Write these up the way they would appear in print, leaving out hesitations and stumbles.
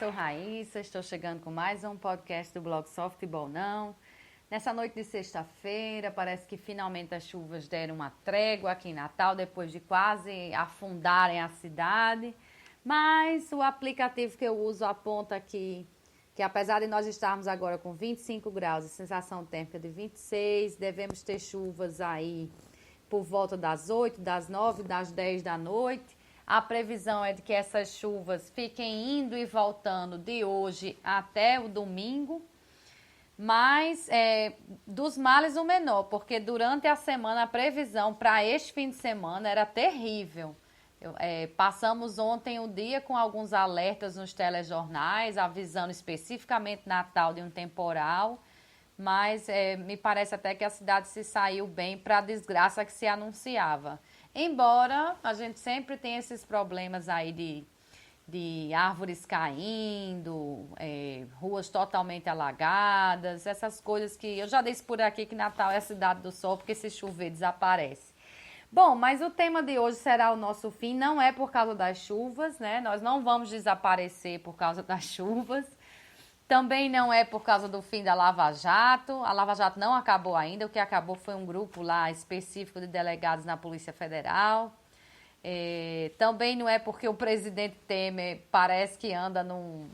sou Raíssa, estou chegando com mais um podcast do blog Só Futebol Não. Nessa noite de sexta-feira, parece que finalmente as chuvas deram uma trégua aqui em Natal, depois de quase afundarem a cidade. Mas o aplicativo que eu uso aponta que apesar de nós estarmos agora com 25 graus e sensação térmica de 26, devemos ter chuvas aí por volta das 8, das 9, das 10 da noite. A previsão é de que essas chuvas fiquem indo e voltando de hoje até o domingo, mas dos males o menor, porque durante a semana a previsão para este fim de semana era terrível. Passamos ontem o dia com alguns alertas nos telejornais, avisando especificamente Natal de um temporal, mas me parece até que a cidade se saiu bem para a desgraça que se anunciava. Embora a gente sempre tenha esses problemas aí de árvores caindo, ruas totalmente alagadas, essas coisas que eu já disse por aqui que Natal é a cidade do sol, porque se chover desaparece. Bom, mas o tema de hoje será o nosso fim, não é por causa das chuvas, né? Nós não vamos desaparecer por causa das chuvas. Também não é por causa do fim da Lava Jato. A Lava Jato não acabou ainda. O que acabou foi um grupo lá específico de delegados na Polícia Federal. Também não é porque o presidente Temer parece que anda num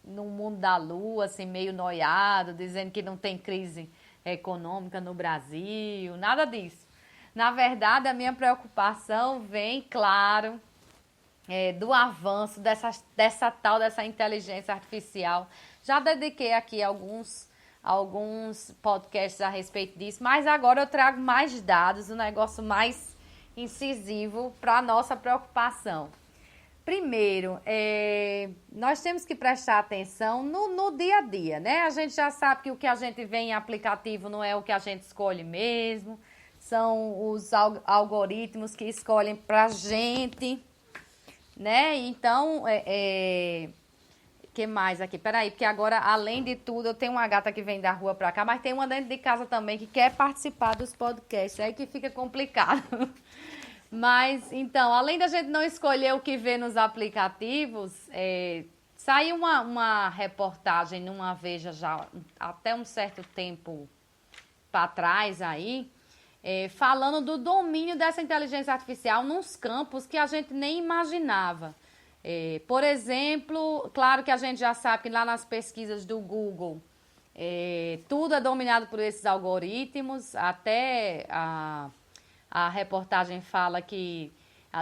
mundo da lua, assim, meio noiado, dizendo que não tem crise econômica no Brasil. Nada disso. Na verdade, a minha preocupação vem, claro, do avanço dessa inteligência artificial. Já dediquei aqui alguns podcasts a respeito disso, mas agora eu trago mais dados, um negócio mais incisivo para a nossa preocupação. Primeiro, nós temos que prestar atenção no dia a dia, né? A gente já sabe que o que a gente vê em aplicativo não é o que a gente escolhe mesmo, são os algoritmos que escolhem para a gente, né? Então, que mais aqui? Peraí, porque agora, além de tudo, eu tenho uma gata que vem da rua pra cá, mas tem uma dentro de casa também que quer participar dos podcasts, aí que fica complicado. Mas, então, além da gente não escolher o que vê nos aplicativos, saiu uma reportagem numa Veja já até um certo tempo para trás aí, falando do domínio dessa inteligência artificial nos campos que a gente nem imaginava. Por exemplo, claro que a gente já sabe que lá nas pesquisas do Google, tudo é dominado por esses algoritmos, até a reportagem fala que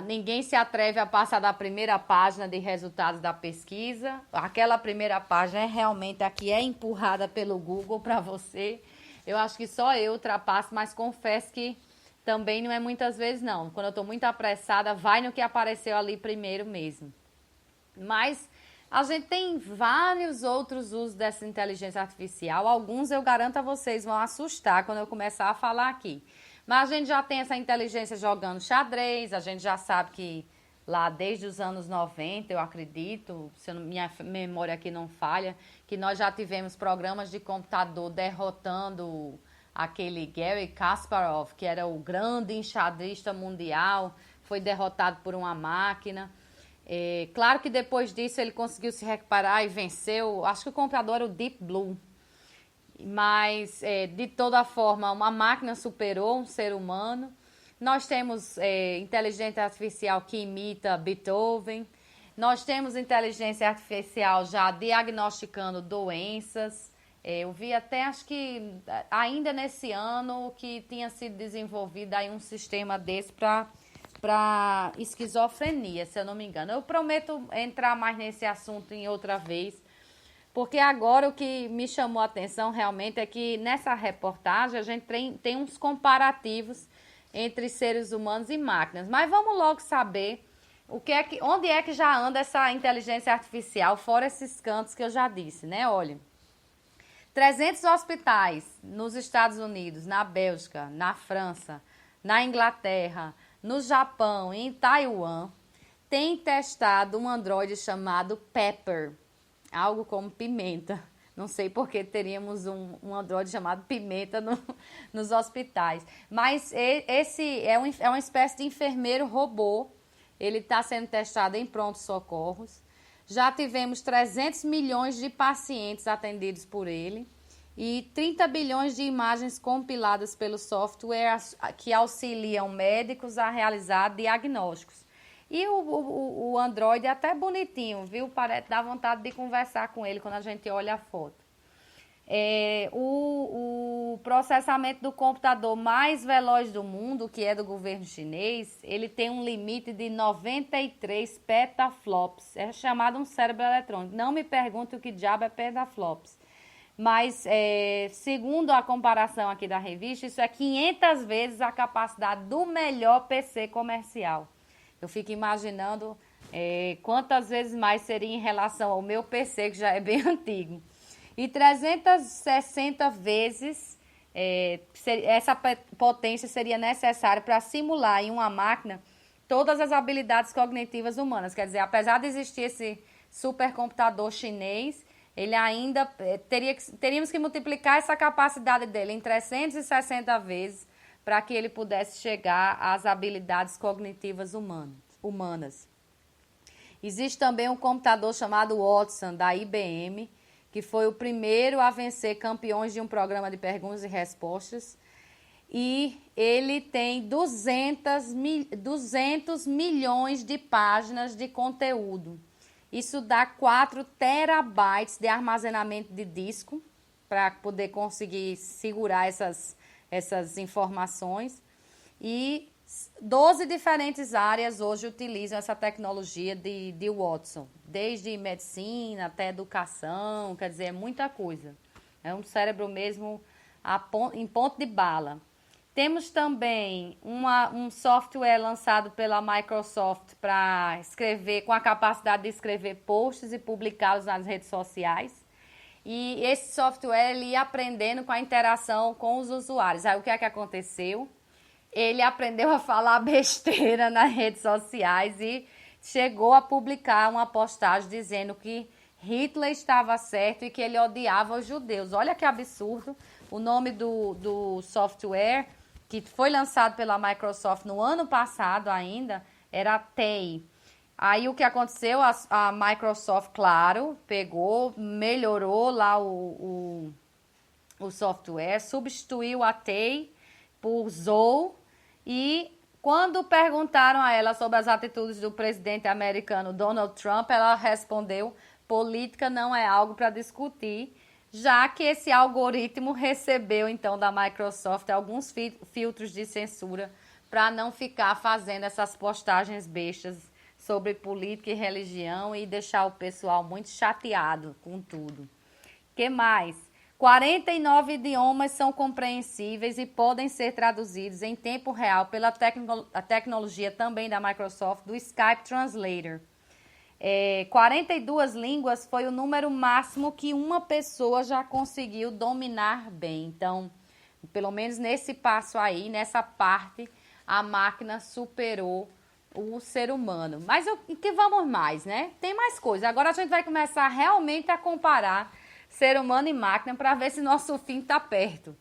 ninguém se atreve a passar da primeira página de resultados da pesquisa. Aquela primeira página realmente aqui é empurrada pelo Google para você. Eu acho que só eu ultrapasso, mas confesso que também não é muitas vezes não. Quando eu estou muito apressada, vai no que apareceu ali primeiro mesmo. Mas a gente tem vários outros usos dessa inteligência artificial. Alguns eu garanto a vocês vão assustar quando eu começar a falar aqui. Mas a gente já tem essa inteligência jogando xadrez, a gente já sabe que lá desde os anos 90, eu acredito, se minha memória aqui não falha, que nós já tivemos programas de computador derrotando aquele Garry Kasparov, que era o grande enxadrista mundial, foi derrotado por uma máquina. Claro que depois disso ele conseguiu se recuperar e venceu, acho que o computador era o Deep Blue, mas de toda forma uma máquina superou um ser humano. Nós temos inteligência artificial que imita Beethoven, nós temos inteligência artificial já diagnosticando doenças. Eu vi até, acho que ainda nesse ano, que tinha sido desenvolvido aí um sistema desse para esquizofrenia, se eu não me engano. Eu prometo entrar mais nesse assunto em outra vez, porque agora o que me chamou a atenção realmente é que nessa reportagem a gente tem uns comparativos entre seres humanos e máquinas. Mas vamos logo saber onde é que já anda essa inteligência artificial, fora esses cantos que eu já disse, né? Olha, 300 hospitais nos Estados Unidos, na Bélgica, na França, na Inglaterra, no Japão e em Taiwan, têm testado um Android chamado Pepper, algo como pimenta. Não sei por que teríamos um Android chamado Pimenta nos hospitais. Mas esse é uma espécie de enfermeiro robô. Ele está sendo testado em prontos-socorros. Já tivemos 300 milhões de pacientes atendidos por ele e 30 bilhões de imagens compiladas pelo software que auxiliam médicos a realizar diagnósticos. E o Android é até bonitinho, viu? Parece, dá vontade de conversar com ele quando a gente olha a foto. O processamento do computador mais veloz do mundo, que é do governo chinês, ele tem um limite de 93 petaflops. É chamado um cérebro eletrônico. Não me pergunte o que diabo é petaflops. Mas, segundo a comparação aqui da revista, isso é 500 vezes a capacidade do melhor PC comercial. Eu fico imaginando quantas vezes mais seria em relação ao meu PC, que já é bem antigo. E 360 vezes essa potência seria necessária para simular em uma máquina todas as habilidades cognitivas humanas. Quer dizer, apesar de existir esse supercomputador chinês, ele ainda teríamos que multiplicar essa capacidade dele em 360 vezes para que ele pudesse chegar às habilidades cognitivas humanas. Existe também um computador chamado Watson, da IBM, que foi o primeiro a vencer campeões de um programa de perguntas e respostas. E ele tem 200 milhões de páginas de conteúdo. Isso dá 4 terabytes de armazenamento de disco para poder conseguir segurar essas informações. E 12 diferentes áreas hoje utilizam essa tecnologia de Watson, desde medicina até educação, quer dizer, é muita coisa. É um cérebro mesmo em ponto de bala. Temos também um software lançado pela Microsoft para escrever, com a capacidade de escrever posts e publicá-los nas redes sociais. E esse software ele ia aprendendo com a interação com os usuários. Aí o que é que aconteceu? Ele aprendeu a falar besteira nas redes sociais e chegou a publicar uma postagem dizendo que Hitler estava certo e que ele odiava os judeus. Olha que absurdo. O nome do software, que foi lançado pela Microsoft no ano passado ainda, era TEI. Aí o que aconteceu? A Microsoft, claro, pegou, melhorou lá o software, substituiu a TEI por Zool. E quando perguntaram a ela sobre as atitudes do presidente americano Donald Trump, ela respondeu: política não é algo para discutir, já que esse algoritmo recebeu então da Microsoft alguns filtros de censura para não ficar fazendo essas postagens bestas sobre política e religião e deixar o pessoal muito chateado com tudo. Que mais? 49 idiomas são compreensíveis e podem ser traduzidos em tempo real pela tecnologia também da Microsoft, do Skype Translator. 42 línguas foi o número máximo que uma pessoa já conseguiu dominar bem. Então, pelo menos nesse passo aí, nessa parte, a máquina superou o ser humano. Mas o que vamos mais, né? Tem mais coisa. Agora a gente vai começar realmente a comparar ser humano e máquina para ver se nosso fim está perto.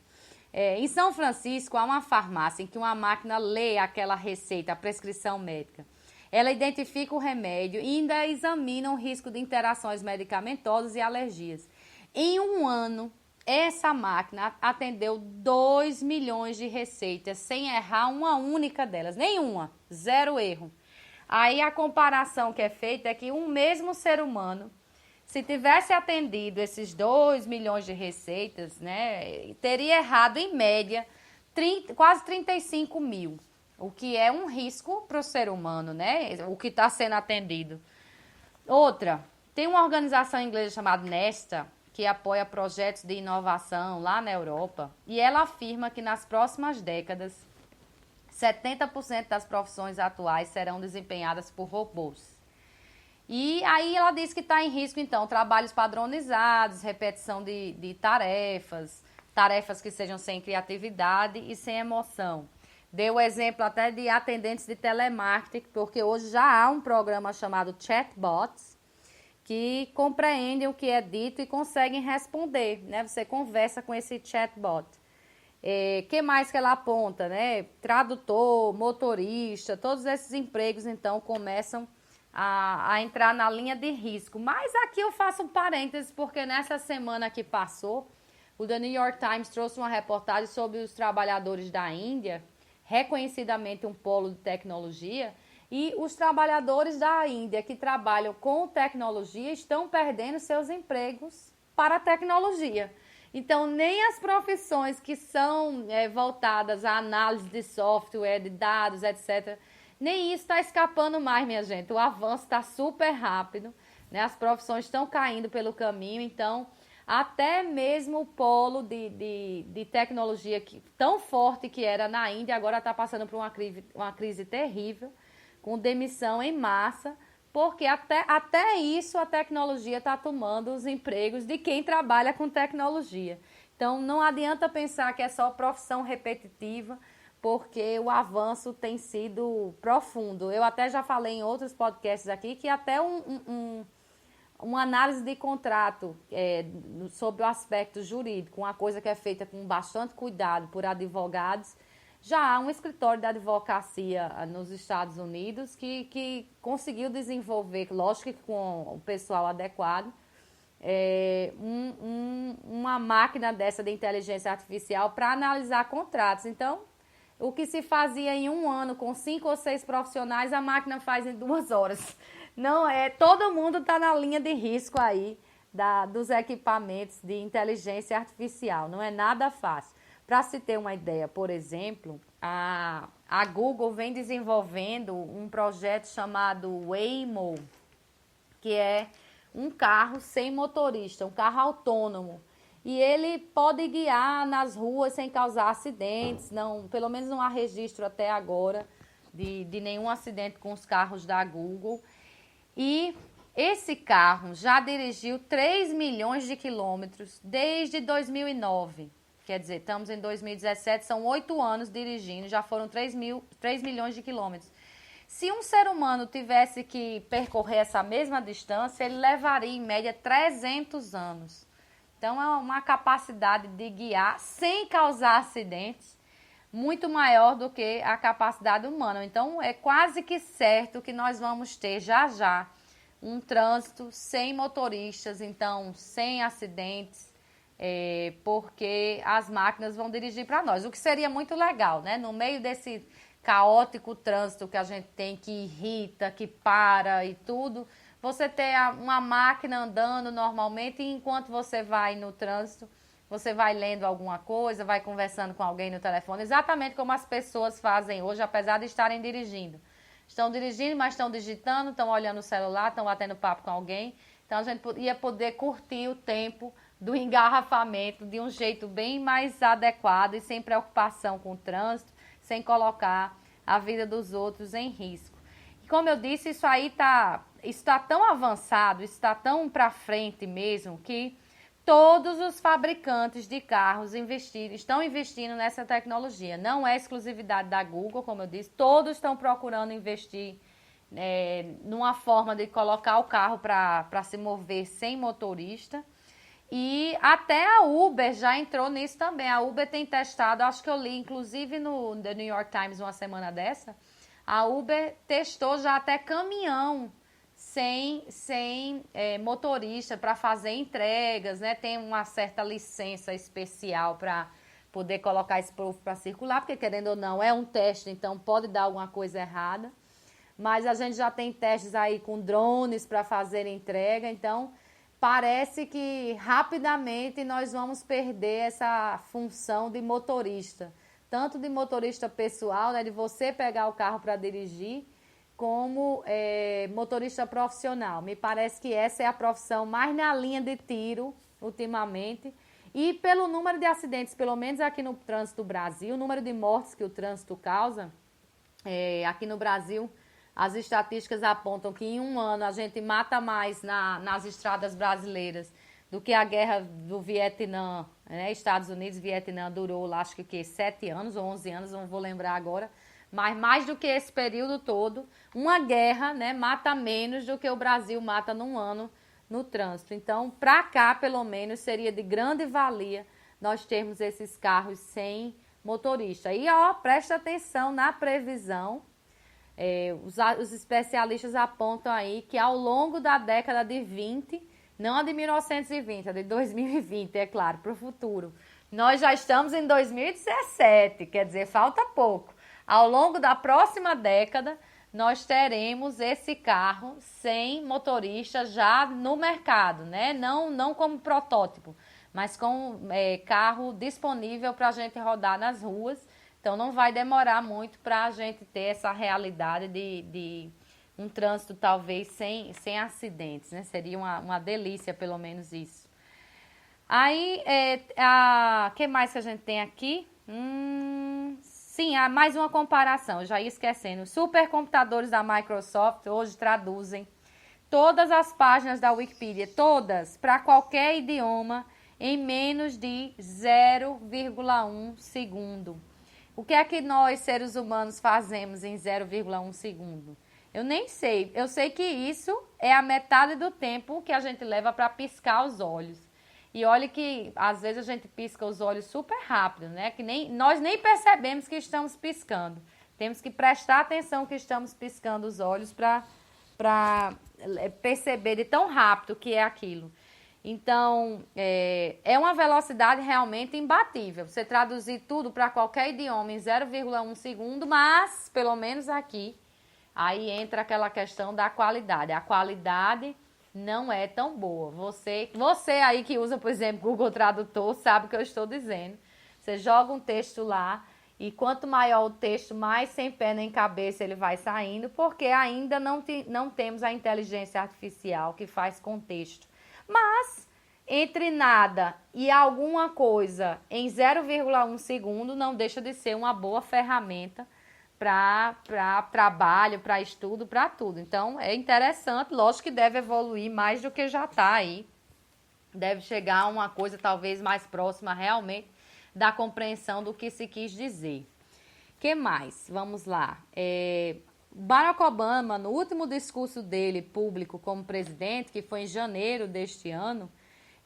Em São Francisco, há uma farmácia em que uma máquina lê aquela receita, a prescrição médica. Ela identifica o remédio e ainda examina o risco de interações medicamentosas e alergias. Em um ano, essa máquina atendeu 2 milhões de receitas sem errar uma única delas. Nenhuma, zero erro. Aí a comparação que é feita é que um mesmo ser humano, se tivesse atendido esses 2 milhões de receitas, né, teria errado, em média, quase 35 mil. O que é um risco para o ser humano, né? O que está sendo atendido. Outra, tem uma organização inglesa chamada Nesta, que apoia projetos de inovação lá na Europa. E ela afirma que nas próximas décadas, 70% das profissões atuais serão desempenhadas por robôs. E aí ela diz que está em risco, então, trabalhos padronizados, repetição de tarefas que sejam sem criatividade e sem emoção. Deu o exemplo até de atendentes de telemarketing, porque hoje já há um programa chamado Chatbots, que compreendem o que é dito e conseguem responder, né? Você conversa com esse chatbot. Que mais que ela aponta, né? Tradutor, motorista, todos esses empregos, então, começam a entrar na linha de risco. Mas aqui eu faço um parênteses, porque nessa semana que passou, o The New York Times trouxe uma reportagem sobre os trabalhadores da Índia, reconhecidamente um polo de tecnologia, e os trabalhadores da Índia que trabalham com tecnologia estão perdendo seus empregos para a tecnologia. Então, nem as profissões que são voltadas à análise de software, de dados, etc., nem isso está escapando mais, minha gente. O avanço está super rápido, né? As profissões estão caindo pelo caminho, então até mesmo o polo de tecnologia tão forte que era na Índia, agora está passando por uma crise terrível, com demissão em massa, porque até isso a tecnologia está tomando os empregos de quem trabalha com tecnologia. Então não adianta pensar que é só profissão repetitiva, porque o avanço tem sido profundo. Eu até já falei em outros podcasts aqui que até uma análise de contrato sobre o aspecto jurídico, uma coisa que é feita com bastante cuidado por advogados, já há um escritório de advocacia nos Estados Unidos que conseguiu desenvolver, lógico que com o pessoal adequado, uma máquina dessa de inteligência artificial para analisar contratos. Então, o que se fazia em um ano com 5 ou 6 profissionais, a máquina faz em 2 horas. Não é, todo mundo está na linha de risco aí dos equipamentos de inteligência artificial. Não é nada fácil. Para se ter uma ideia, por exemplo, a Google vem desenvolvendo um projeto chamado Waymo, que é um carro sem motorista, um carro autônomo. E ele pode guiar nas ruas sem causar acidentes, não, pelo menos não há registro até agora de nenhum acidente com os carros da Google. E esse carro já dirigiu 3 milhões de quilômetros desde 2009. Quer dizer, estamos em 2017, são 8 anos dirigindo, já foram 3 milhões de quilômetros. Se um ser humano tivesse que percorrer essa mesma distância, ele levaria em média 300 anos. Então, é uma capacidade de guiar sem causar acidentes muito maior do que a capacidade humana. Então, é quase que certo que nós vamos ter já um trânsito sem motoristas, então sem acidentes, porque as máquinas vão dirigir para nós. O que seria muito legal, né? No meio desse caótico trânsito que a gente tem, que irrita, que para e tudo, você ter uma máquina andando normalmente e enquanto você vai no trânsito, você vai lendo alguma coisa, vai conversando com alguém no telefone, exatamente como as pessoas fazem hoje, apesar de estarem dirigindo. Estão dirigindo, mas estão digitando, estão olhando o celular, estão batendo papo com alguém. Então, a gente ia poder curtir o tempo do engarrafamento de um jeito bem mais adequado e sem preocupação com o trânsito, sem colocar a vida dos outros em risco. E como eu disse, isso aí está tão avançado, está tão para frente mesmo, que todos os fabricantes de carros estão investindo nessa tecnologia. Não é exclusividade da Google, como eu disse, todos estão procurando investir numa forma de colocar o carro para se mover sem motorista. E até a Uber já entrou nisso também. A Uber tem testado, acho que eu li inclusive no The New York Times uma semana dessa, a Uber testou já até caminhão sem motorista para fazer entregas, né? Tem uma certa licença especial para poder colocar esse povo para circular, porque querendo ou não é um teste, então pode dar alguma coisa errada. Mas a gente já tem testes aí com drones para fazer entrega, então parece que rapidamente nós vamos perder essa função de motorista. Tanto de motorista pessoal, né, de você pegar o carro para dirigir, como motorista profissional. Me parece que essa é a profissão mais na linha de tiro ultimamente. E pelo número de acidentes, pelo menos aqui no trânsito do Brasil, o número de mortes que o trânsito causa, aqui no Brasil, as estatísticas apontam que em um ano a gente mata mais nas estradas brasileiras do que a guerra do Vietnã, né? Estados Unidos e Vietnã durou, acho que 7 anos ou 11 anos, não vou lembrar agora, mas mais do que esse período todo, uma guerra, né, mata menos do que o Brasil mata num ano no trânsito. Então, para cá, pelo menos, seria de grande valia nós termos esses carros sem motorista. E, presta atenção na previsão Os especialistas apontam aí que ao longo da década de 20, não a de 1920, a de 2020, é claro, para o futuro, nós já estamos em 2017, quer dizer, falta pouco. Ao longo da próxima década, nós teremos esse carro sem motorista já no mercado, né? Não como protótipo, mas com carro disponível para a gente rodar nas ruas. Então, não vai demorar muito para a gente ter essa realidade de um trânsito talvez sem acidentes, né? Seria uma delícia, pelo menos isso. Aí, que mais que a gente tem aqui? Sim, há mais uma comparação, eu já ia esquecendo. Supercomputadores da Microsoft hoje traduzem todas as páginas da Wikipedia, todas, para qualquer idioma, em menos de 0,1 segundo. O que é que nós, seres humanos, fazemos em 0,1 segundo? Eu nem sei. Eu sei que isso é a metade do tempo que a gente leva para piscar os olhos. E olha que às vezes a gente pisca os olhos super rápido, né? Que nós nem percebemos que estamos piscando. Temos que prestar atenção que estamos piscando os olhos para perceber de tão rápido que é aquilo. Então, é uma velocidade realmente imbatível. Você traduzir tudo para qualquer idioma em 0,1 segundo, mas, pelo menos aqui, aí entra aquela questão da qualidade. A qualidade não é tão boa. Você aí que usa, por exemplo, Google Tradutor, sabe o que eu estou dizendo. Você joga um texto lá e quanto maior o texto, mais sem pé nem cabeça ele vai saindo, porque ainda não temos a inteligência artificial que faz contexto. Mas, entre nada e alguma coisa em 0,1 segundo, não deixa de ser uma boa ferramenta para trabalho, para estudo, para tudo. Então, é interessante, lógico que deve evoluir mais do que já está aí. Deve chegar a uma coisa talvez mais próxima realmente da compreensão do que se quis dizer. Que mais? Vamos lá. Barack Obama, no último discurso dele público como presidente, que foi em janeiro deste ano,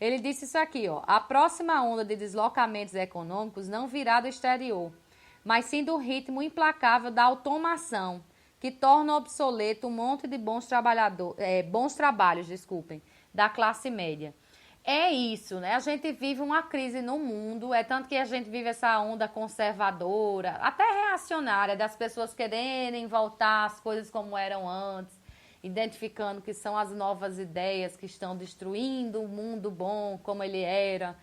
ele disse isso aqui, ó: a próxima onda de deslocamentos econômicos não virá do exterior, mas sim do ritmo implacável da automação, que torna obsoleto um monte de bons trabalhos, da classe média. É isso, né? A gente vive uma crise no mundo, é tanto que a gente vive essa onda conservadora, até reacionária, das pessoas quererem voltar às coisas como eram antes, identificando que são as novas ideias que estão destruindo o mundo bom como ele era.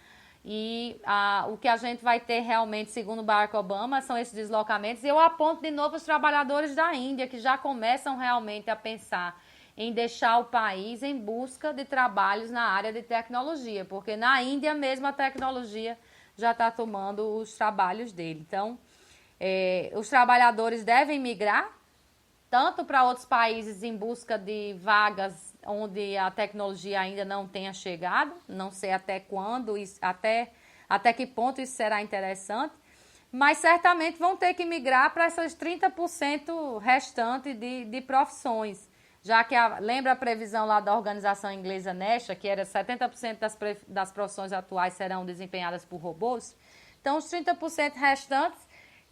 E o que a gente vai ter realmente, segundo Barack Obama, são esses deslocamentos. E eu aponto de novo os trabalhadores da Índia, que já começam realmente a pensar em deixar o país em busca de trabalhos na área de tecnologia, porque na Índia mesmo a tecnologia já está tomando os trabalhos dele. Então, os trabalhadores devem migrar tanto para outros países em busca de vagas onde a tecnologia ainda não tenha chegado, não sei até quando, até que ponto isso será interessante, mas certamente vão ter que migrar para essas 30% restantes de profissões, já que lembra a previsão lá da organização inglesa NESHA, que era 70% das profissões atuais serão desempenhadas por robôs. Então, os 30% restantes,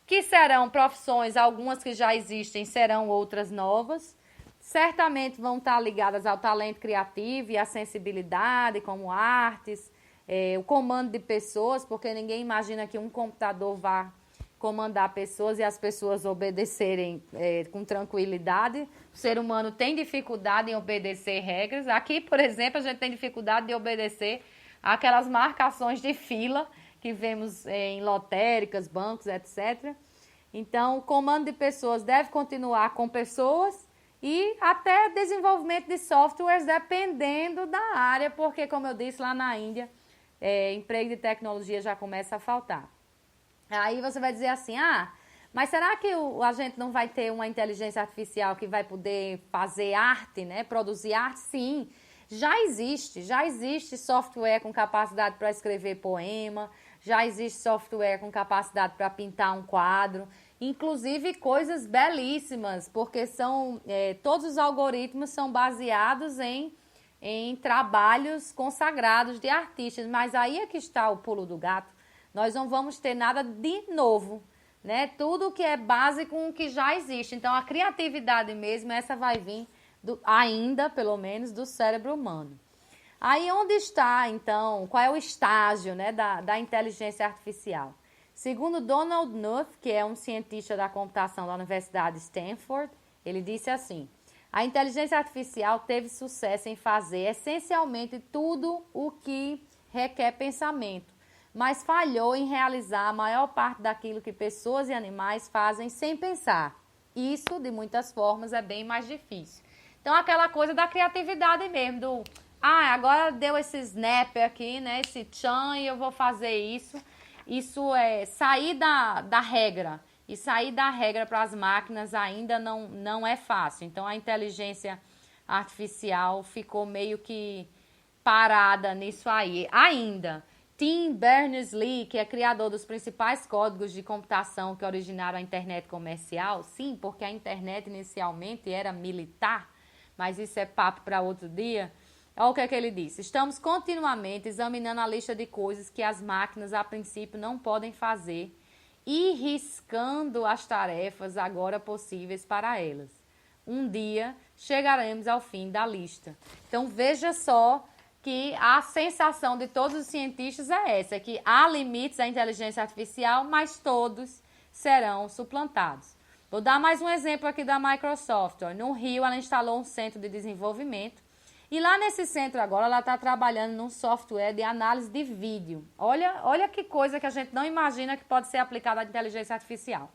que serão profissões, algumas que já existem, serão outras novas, certamente vão estar ligadas ao talento criativo e à sensibilidade, como artes, o comando de pessoas, porque ninguém imagina que um computador vá comandar pessoas e as pessoas obedecerem com tranquilidade. O ser humano tem dificuldade em obedecer regras. Aqui, por exemplo, a gente tem dificuldade de obedecer aquelas marcações de fila que vemos em lotéricas, bancos, etc. Então, o comando de pessoas deve continuar com pessoas e até desenvolvimento de softwares, dependendo da área, porque, como eu disse, lá na Índia, emprego de tecnologia já começa a faltar. Aí você vai dizer assim, mas será que a gente não vai ter uma inteligência artificial que vai poder fazer arte, né? Produzir arte? Sim, já existe software com capacidade para escrever poema, já existe software com capacidade para pintar um quadro, inclusive coisas belíssimas, porque todos os algoritmos são baseados em trabalhos consagrados de artistas, mas aí é que está o pulo do gato. Nós não vamos ter nada de novo. né? Tudo que é base com o que já existe. Então, a criatividade mesmo, essa vai vir ainda, pelo menos, do cérebro humano. Aí, onde está, então, qual é o estágio, né, da inteligência artificial? Segundo Donald Knuth, que é um cientista da computação da Universidade de Stanford, ele disse assim: a inteligência artificial teve sucesso em fazer essencialmente tudo o que requer pensamento, mas falhou em realizar a maior parte daquilo que pessoas e animais fazem sem pensar. Isso, de muitas formas, é bem mais difícil. Então, aquela coisa da criatividade mesmo, agora deu esse snap aqui, né, esse tchan, e eu vou fazer isso. Isso é sair da regra. E sair da regra para as máquinas ainda não é fácil. Então, a inteligência artificial ficou meio que parada nisso aí. Ainda, Tim Berners-Lee, que é criador dos principais códigos de computação que originaram a internet comercial, sim, porque a internet inicialmente era militar, mas isso é papo para outro dia. Olha o que é que ele disse: estamos continuamente examinando a lista de coisas que as máquinas a princípio não podem fazer e riscando as tarefas agora possíveis para elas. Um dia chegaremos ao fim da lista. Então veja só que a sensação de todos os cientistas é essa, que há limites à inteligência artificial, mas todos serão suplantados. Vou dar mais um exemplo aqui da Microsoft. No Rio, ela instalou um centro de desenvolvimento e lá nesse centro agora ela está trabalhando num software de análise de vídeo. Olha que coisa que a gente não imagina que pode ser aplicada à inteligência artificial.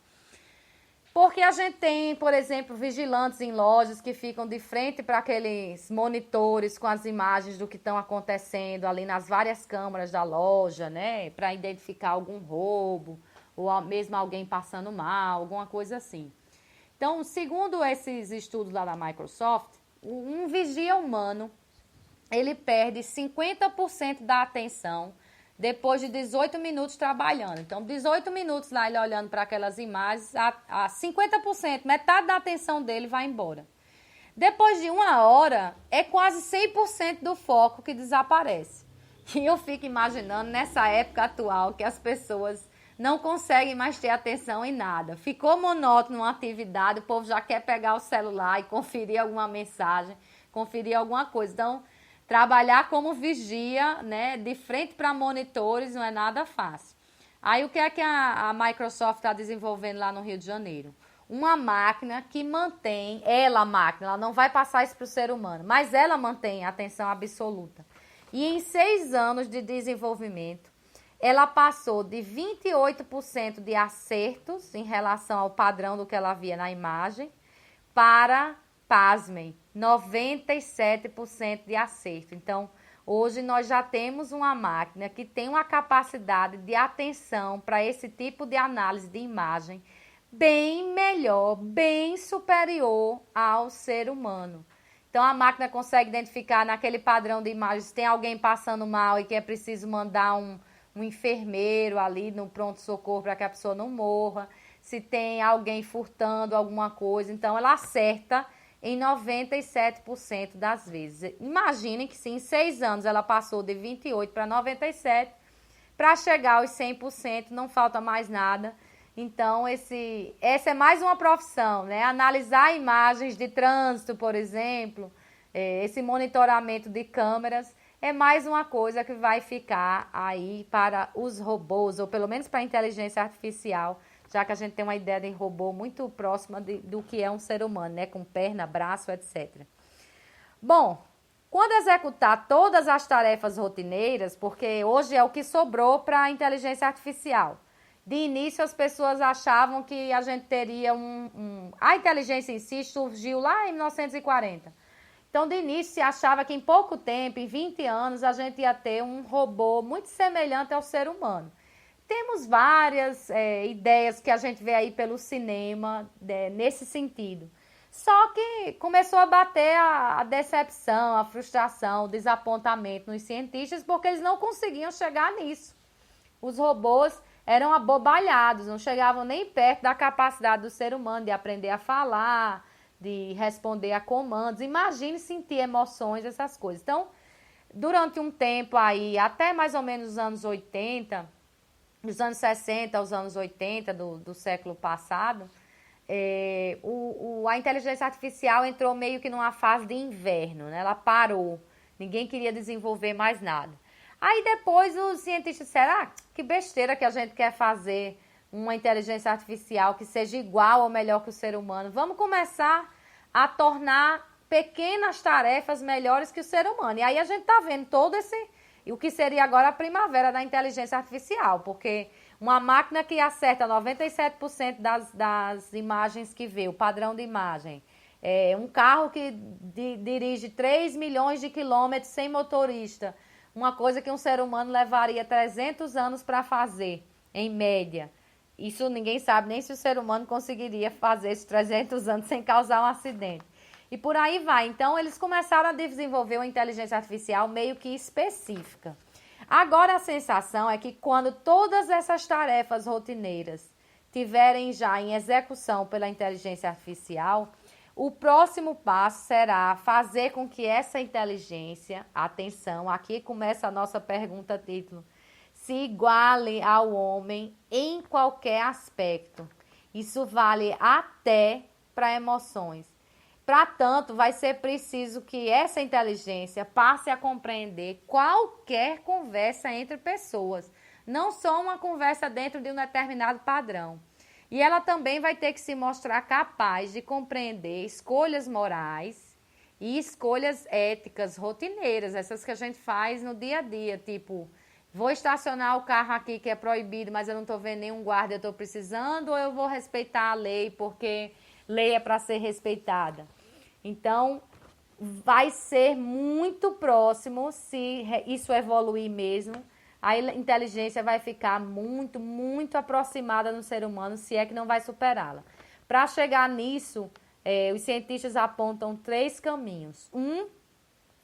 Porque a gente tem, por exemplo, vigilantes em lojas que ficam de frente para aqueles monitores com as imagens do que estão acontecendo ali nas várias câmaras da loja, né? Para identificar algum roubo ou mesmo alguém passando mal, alguma coisa assim. Então, segundo esses estudos lá da Microsoft, um vigia humano, ele perde 50% da atenção depois de 18 minutos trabalhando. Então, 18 minutos lá ele olhando para aquelas imagens, a 50%, metade da atenção dele vai embora. Depois de 1 hora, é quase 100% do foco que desaparece. E eu fico imaginando nessa época atual que as pessoas não conseguem mais ter atenção em nada. Ficou monótono uma atividade, o povo já quer pegar o celular e conferir alguma mensagem, conferir alguma coisa. Então, trabalhar como vigia, né, de frente para monitores não é nada fácil. Aí o que é que a Microsoft está desenvolvendo lá no Rio de Janeiro? Uma máquina que mantém, ela não vai passar isso para o ser humano, mas ela mantém a atenção absoluta. E em 6 anos de desenvolvimento, ela passou de 28% de acertos em relação ao padrão do que ela via na imagem para, pasmem, 97% de acerto. Então, hoje nós já temos uma máquina que tem uma capacidade de atenção para esse tipo de análise de imagem bem melhor, bem superior ao ser humano. Então, a máquina consegue identificar naquele padrão de imagem se tem alguém passando mal e que é preciso mandar um enfermeiro ali no pronto-socorro para que a pessoa não morra, se tem alguém furtando alguma coisa. Então, ela acerta em 97% das vezes. Imaginem que se em 6 anos ela passou de 28% para 97%, para chegar aos 100% não falta mais nada. Então, essa é mais uma profissão, né? Analisar imagens de trânsito, por exemplo, esse monitoramento de câmeras, é mais uma coisa que vai ficar aí para os robôs, ou pelo menos para a inteligência artificial, já que a gente tem uma ideia de robô muito próxima do que é um ser humano, né? Com perna, braço, etc. Bom, quando executar todas as tarefas rotineiras, porque hoje é o que sobrou para a inteligência artificial. De início, as pessoas achavam que a gente teria A inteligência em si surgiu lá em 1940. Então, de início, se achava que em pouco tempo, em 20 anos, a gente ia ter um robô muito semelhante ao ser humano. Temos várias ideias que a gente vê aí pelo cinema nesse sentido. Só que começou a bater a decepção, a frustração, o desapontamento nos cientistas, porque eles não conseguiam chegar nisso. Os robôs eram abobalhados, não chegavam nem perto da capacidade do ser humano de aprender a falar, de responder a comandos. Imagine sentir emoções, essas coisas. Então, durante um tempo aí, até mais ou menos os anos 80, dos anos 60 aos anos 80 do século passado, a inteligência artificial entrou meio que numa fase de inverno, né? Ela parou, ninguém queria desenvolver mais nada. Aí depois os cientistas disseram, que besteira que a gente quer fazer uma inteligência artificial que seja igual ou melhor que o ser humano. Vamos começar a tornar pequenas tarefas melhores que o ser humano. E aí a gente está vendo o que seria agora a primavera da inteligência artificial, porque uma máquina que acerta 97% das imagens que vê, o padrão de imagem, um carro que dirige 3 milhões de quilômetros sem motorista, uma coisa que um ser humano levaria 300 anos para fazer, em média. Isso ninguém sabe nem se o ser humano conseguiria fazer esses 300 anos sem causar um acidente. E por aí vai. Então, eles começaram a desenvolver uma inteligência artificial meio que específica. Agora, a sensação é que quando todas essas tarefas rotineiras tiverem já em execução pela inteligência artificial, o próximo passo será fazer com que essa inteligência, atenção, aqui começa a nossa pergunta título, se iguale ao homem em qualquer aspecto. Isso vale até para emoções. Para tanto, vai ser preciso que essa inteligência passe a compreender qualquer conversa entre pessoas, não só uma conversa dentro de um determinado padrão. E ela também vai ter que se mostrar capaz de compreender escolhas morais e escolhas éticas rotineiras, essas que a gente faz no dia a dia, tipo, vou estacionar o carro aqui que é proibido, mas eu não estou vendo nenhum guarda, eu estou precisando, ou eu vou respeitar a lei porque lei é para ser respeitada. Então, vai ser muito próximo, se isso evoluir mesmo, a inteligência vai ficar muito, muito aproximada no ser humano, se é que não vai superá-la. Para chegar nisso, os cientistas apontam 3 caminhos.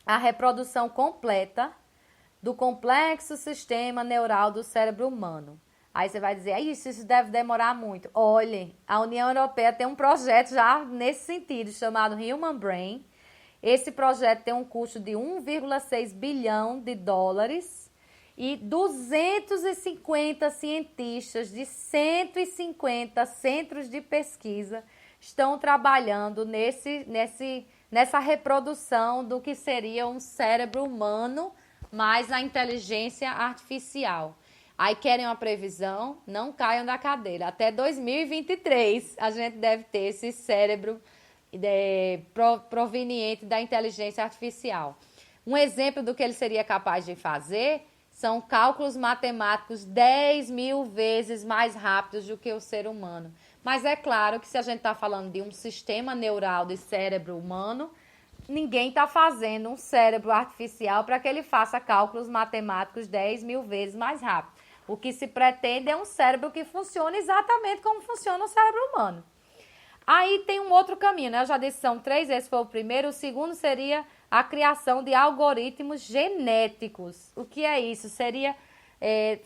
A reprodução completa do complexo sistema neural do cérebro humano. Aí você vai dizer, isso deve demorar muito. Olhe, a União Europeia tem um projeto já nesse sentido, chamado Human Brain. Esse projeto tem um custo de 1,6 bilhão de dólares e 250 cientistas de 150 centros de pesquisa estão trabalhando nessa reprodução do que seria um cérebro humano, mais a inteligência artificial. Aí querem uma previsão, não caiam da cadeira. Até 2023 a gente deve ter esse cérebro proveniente da inteligência artificial. Um exemplo do que ele seria capaz de fazer são cálculos matemáticos 10 mil vezes mais rápidos do que o ser humano. Mas é claro que se a gente está falando de um sistema neural de cérebro humano, ninguém está fazendo um cérebro artificial para que ele faça cálculos matemáticos 10 mil vezes mais rápido. O que se pretende é um cérebro que funcione exatamente como funciona o cérebro humano. Aí tem um outro caminho, né? Eu já disse, são 3, esse foi o primeiro. O segundo seria a criação de algoritmos genéticos. O que é isso? Seria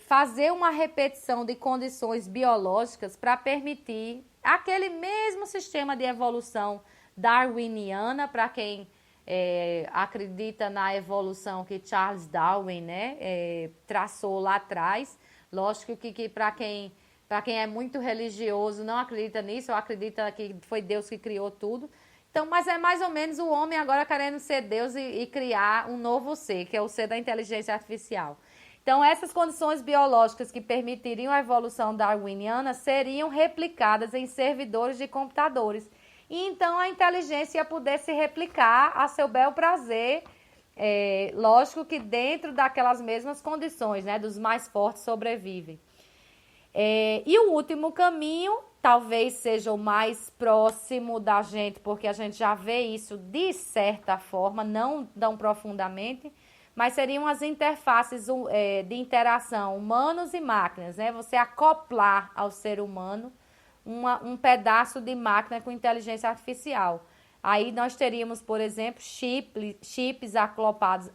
fazer uma repetição de condições biológicas para permitir aquele mesmo sistema de evolução darwiniana, para quem acredita na evolução que Charles Darwin, né, traçou lá atrás. Lógico que para quem é muito religioso não acredita nisso, ou acredita que foi Deus que criou tudo. Então, mas é mais ou menos o homem agora querendo ser Deus e criar um novo ser, que é o ser da inteligência artificial. Então, essas condições biológicas que permitiriam a evolução darwiniana seriam replicadas em servidores de computadores. E então a inteligência ia poder se replicar a seu bel prazer, lógico que dentro daquelas mesmas condições, né, dos mais fortes sobrevivem. E o último caminho, talvez seja o mais próximo da gente, porque a gente já vê isso de certa forma, não tão profundamente, mas seriam as interfaces de interação humanos e máquinas, né? Você acoplar ao ser humano um pedaço de máquina com inteligência artificial. Aí nós teríamos, por exemplo, chips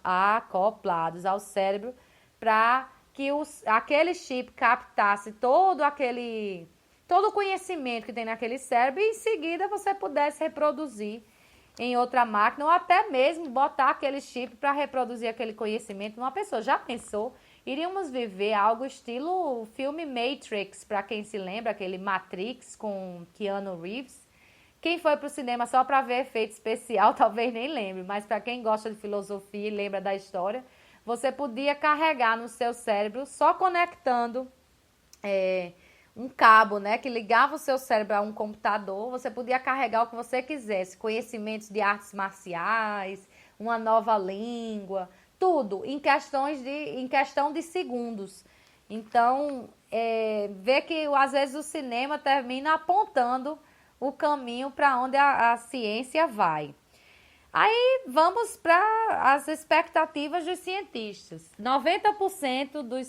acoplados ao cérebro para que aquele chip captasse todo o conhecimento que tem naquele cérebro e em seguida você pudesse reproduzir em outra máquina ou até mesmo botar aquele chip para reproduzir aquele conhecimento numa pessoa. Já pensou Iríamos viver algo estilo o filme Matrix, para quem se lembra, aquele Matrix com Keanu Reeves. Quem foi para o cinema só para ver efeito especial, talvez nem lembre, mas para quem gosta de filosofia e lembra da história, você podia carregar no seu cérebro, só conectando um cabo, né, que ligava o seu cérebro a um computador, você podia carregar o que você quisesse, conhecimentos de artes marciais, uma nova língua, tudo em questão de segundos. Então, vê que às vezes o cinema termina apontando o caminho para onde a ciência vai. Aí vamos para as expectativas dos cientistas. 90% dos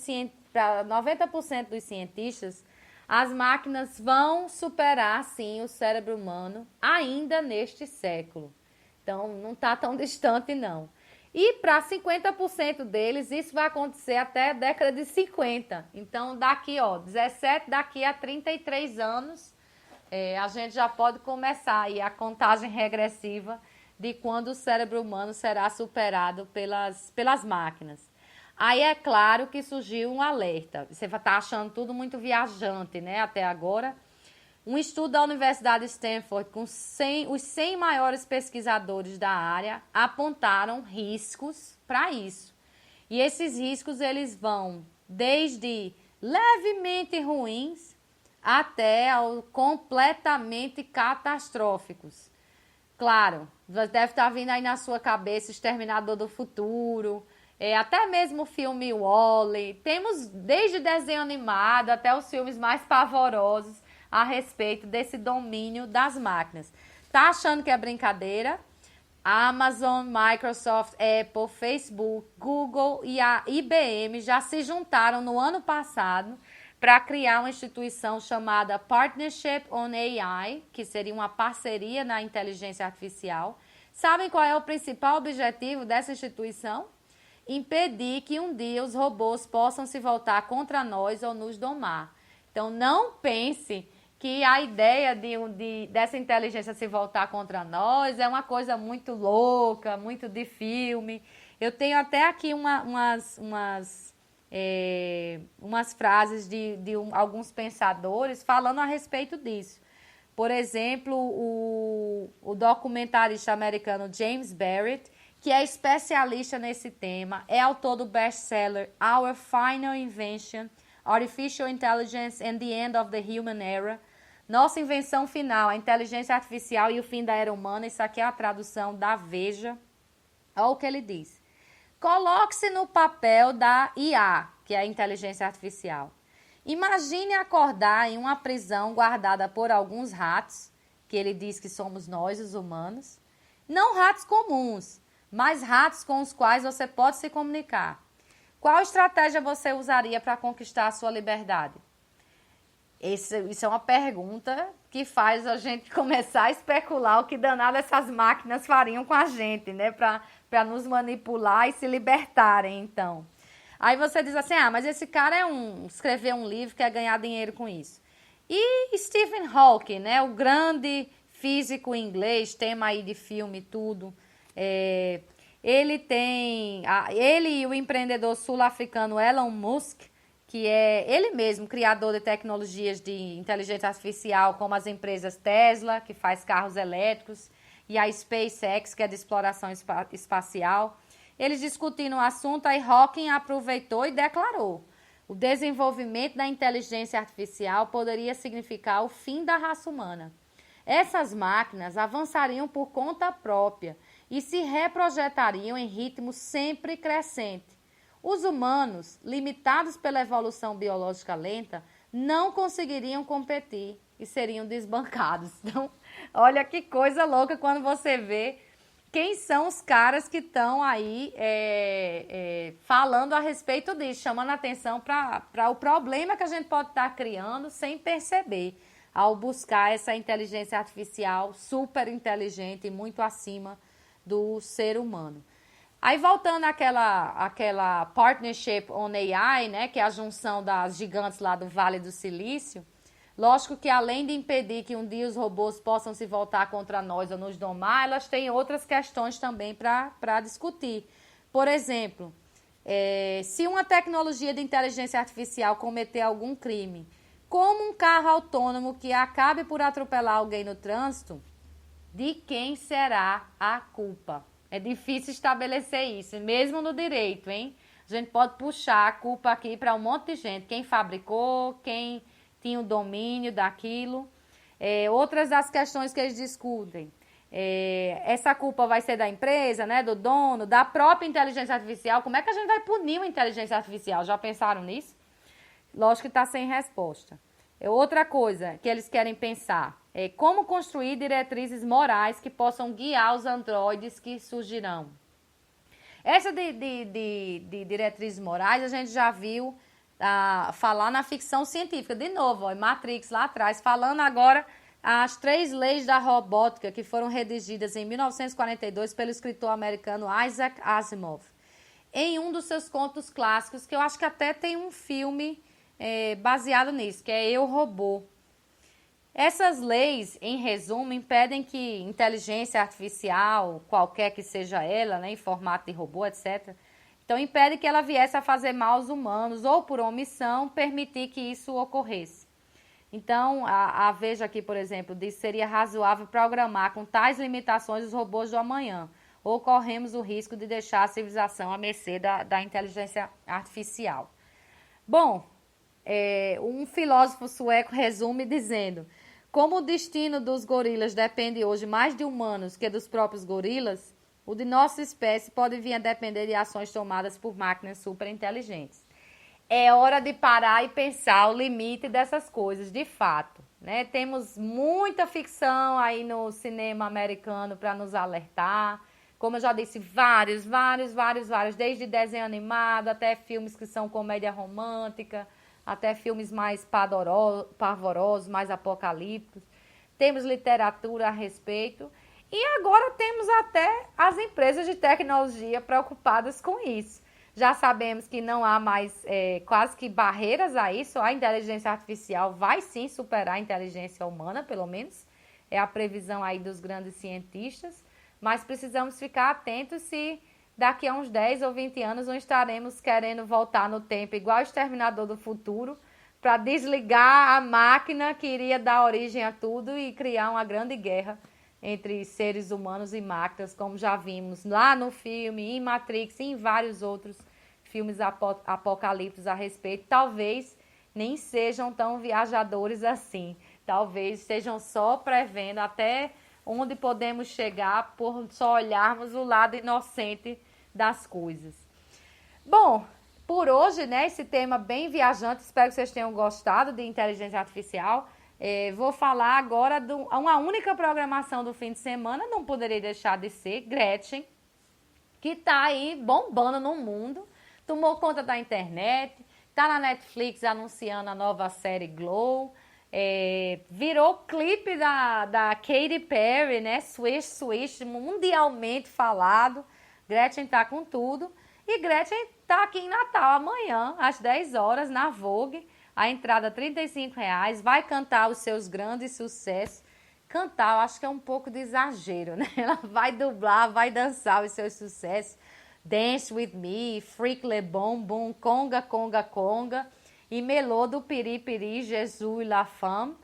cientistas, as máquinas vão superar, sim, o cérebro humano ainda neste século. Então, não está tão distante, não. E para 50% deles, isso vai acontecer até a década de 50. Então, daqui, 17, daqui a 33 anos, a gente já pode começar aí a contagem regressiva de quando o cérebro humano será superado pelas máquinas. Aí é claro que surgiu um alerta. Você está achando tudo muito viajante, né, até agora. Um estudo da Universidade de Stanford com os 100 maiores pesquisadores da área apontaram riscos para isso. E esses riscos eles vão desde levemente ruins até completamente catastróficos. Claro, deve estar vindo aí na sua cabeça Exterminador do Futuro, até mesmo o filme Wall-E. Temos desde desenho animado até os filmes mais pavorosos a respeito desse domínio das máquinas. Tá achando que é brincadeira? A Amazon, Microsoft, Apple, Facebook, Google e a IBM já se juntaram no ano passado para criar uma instituição chamada Partnership on AI, que seria uma parceria na inteligência artificial. Sabem qual é o principal objetivo dessa instituição? Impedir que um dia os robôs possam se voltar contra nós ou nos domar. Então, não pense que a ideia dessa inteligência se voltar contra nós é uma coisa muito louca, muito de filme. Eu tenho até aqui umas frases de alguns pensadores falando a respeito disso. Por exemplo, o documentarista americano James Barrett, que é especialista nesse tema, é autor do best-seller Our Final Invention, Artificial Intelligence and the End of the Human Era. Nossa invenção final, a inteligência artificial e o fim da era humana. Isso aqui é a tradução da Veja. Olha o que ele diz. Coloque-se no papel da IA, que é a inteligência artificial. Imagine acordar em uma prisão guardada por alguns ratos, que ele diz que somos nós, os humanos. Não ratos comuns, mas ratos com os quais você pode se comunicar. Qual estratégia você usaria para conquistar a sua liberdade? Isso é uma pergunta que faz a gente começar a especular o que danado essas máquinas fariam com a gente, né? Para nos manipular e se libertarem, então. Aí você diz assim, mas esse cara escreveu um livro, quer ganhar dinheiro com isso. E Stephen Hawking, né? O grande físico inglês, tema aí de filme e tudo. Ele e o empreendedor sul-africano Elon Musk, que é ele mesmo, criador de tecnologias de inteligência artificial, como as empresas Tesla, que faz carros elétricos, e a SpaceX, que é de exploração espacial. Eles discutiram o assunto, aí Hawking aproveitou e declarou: o desenvolvimento da inteligência artificial poderia significar o fim da raça humana. Essas máquinas avançariam por conta própria e se reprojetariam em ritmo sempre crescente. Os humanos, limitados pela evolução biológica lenta, não conseguiriam competir e seriam desbancados. Então, olha que coisa louca quando você vê quem são os caras que estão aí falando a respeito disso, chamando a atenção para o problema que a gente pode estar criando sem perceber, ao buscar essa inteligência artificial super inteligente e muito acima do ser humano. Aí voltando àquela Partnership on AI, né, que é a junção das gigantes lá do Vale do Silício, lógico que além de impedir que um dia os robôs possam se voltar contra nós ou nos domar, elas têm outras questões também para discutir. Por exemplo, Se uma tecnologia de inteligência artificial cometer algum crime, como um carro autônomo que acabe por atropelar alguém no trânsito, de quem será a culpa? É difícil estabelecer isso, mesmo no direito, hein? A gente pode puxar a culpa aqui para um monte de gente. Quem fabricou, quem tinha o domínio daquilo. Outras das questões que eles discutem. Essa culpa vai ser da empresa, né, do dono, da própria inteligência artificial. Como é que a gente vai punir uma inteligência artificial? Já pensaram nisso? Lógico que está sem resposta. Outra coisa que eles querem pensar é como construir diretrizes morais que possam guiar os androides que surgirão. Essa de diretrizes morais a gente já viu falar na ficção científica. De novo, em Matrix lá atrás, falando agora as 3 leis da robótica que foram redigidas em 1942 pelo escritor americano Isaac Asimov. Em um dos seus contos clássicos, que eu acho que até tem um filme baseado nisso, que é Eu, Robô. Essas leis, em resumo, impedem que inteligência artificial, qualquer que seja ela, né, em formato de robô, etc., então impede que ela viesse a fazer mal aos humanos ou, por omissão, permitir que isso ocorresse. Então, a Veja aqui, por exemplo, diz que seria razoável programar com tais limitações os robôs do amanhã, ou corremos o risco de deixar a civilização à mercê da inteligência artificial. Bom, um filósofo sueco resume dizendo: como o destino dos gorilas depende hoje mais de humanos que dos próprios gorilas, o de nossa espécie pode vir a depender de ações tomadas por máquinas superinteligentes. É hora de parar e pensar o limite dessas coisas, de fato, né? Temos muita ficção aí no cinema americano para nos alertar. Como eu já disse, vários, desde desenho animado até filmes que são comédia romântica, até filmes mais pavorosos, mais apocalípticos. Temos literatura a respeito. E agora temos até as empresas de tecnologia preocupadas com isso. Já sabemos que não há mais quase que barreiras a isso. A inteligência artificial vai sim superar a inteligência humana, pelo menos. É a previsão aí dos grandes cientistas. Mas precisamos ficar atentos se daqui a uns 10 ou 20 anos não estaremos querendo voltar no tempo, igual o Exterminador do Futuro, para desligar a máquina que iria dar origem a tudo e criar uma grande guerra entre seres humanos e máquinas, como já vimos lá no filme, em Matrix e em vários outros filmes apocalípticos a respeito. Talvez nem sejam tão viajadores assim. Talvez estejam só prevendo até onde podemos chegar por só olharmos o lado inocente das coisas. Bom, por hoje, né, esse tema bem viajante, espero que vocês tenham gostado de inteligência artificial. Vou falar agora de uma única programação do fim de semana, não poderia deixar de ser Gretchen, que está aí bombando no mundo, tomou conta da internet, está na Netflix anunciando a nova série Glow, virou clipe da Katy Perry, né? Swish, mundialmente falado. Gretchen tá com tudo. E Gretchen tá aqui em Natal amanhã, às 10 horas, na Vogue. A entrada R$ 35,00. Vai cantar os seus grandes sucessos. Cantar, eu acho que é um pouco de exagero, né? Ela vai dublar, vai dançar os seus sucessos. Dance With Me, Freak Le Bom Bom, Conga, Conga, Conga. E Melô do Piri Piri, Jesus La Femme,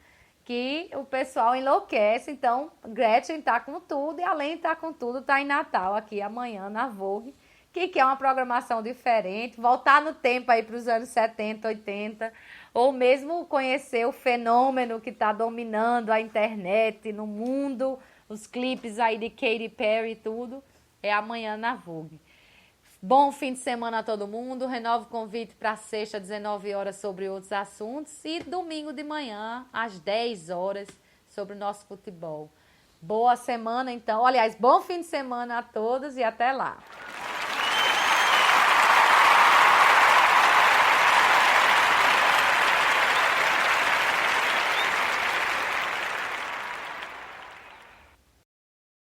que o pessoal enlouquece. Então, Gretchen tá com tudo e além de estar com tudo, tá em Natal aqui amanhã na Vogue, que é uma programação diferente, voltar no tempo aí para os anos 70, 80, ou mesmo conhecer o fenômeno que está dominando a internet no mundo, os clipes aí de Katy Perry e tudo, é amanhã na Vogue. Bom fim de semana a todo mundo. Renovo o convite para sexta, 19 horas, sobre outros assuntos. E domingo de manhã, às 10 horas, sobre o nosso futebol. Boa semana, então. Aliás, bom fim de semana a todos e até lá.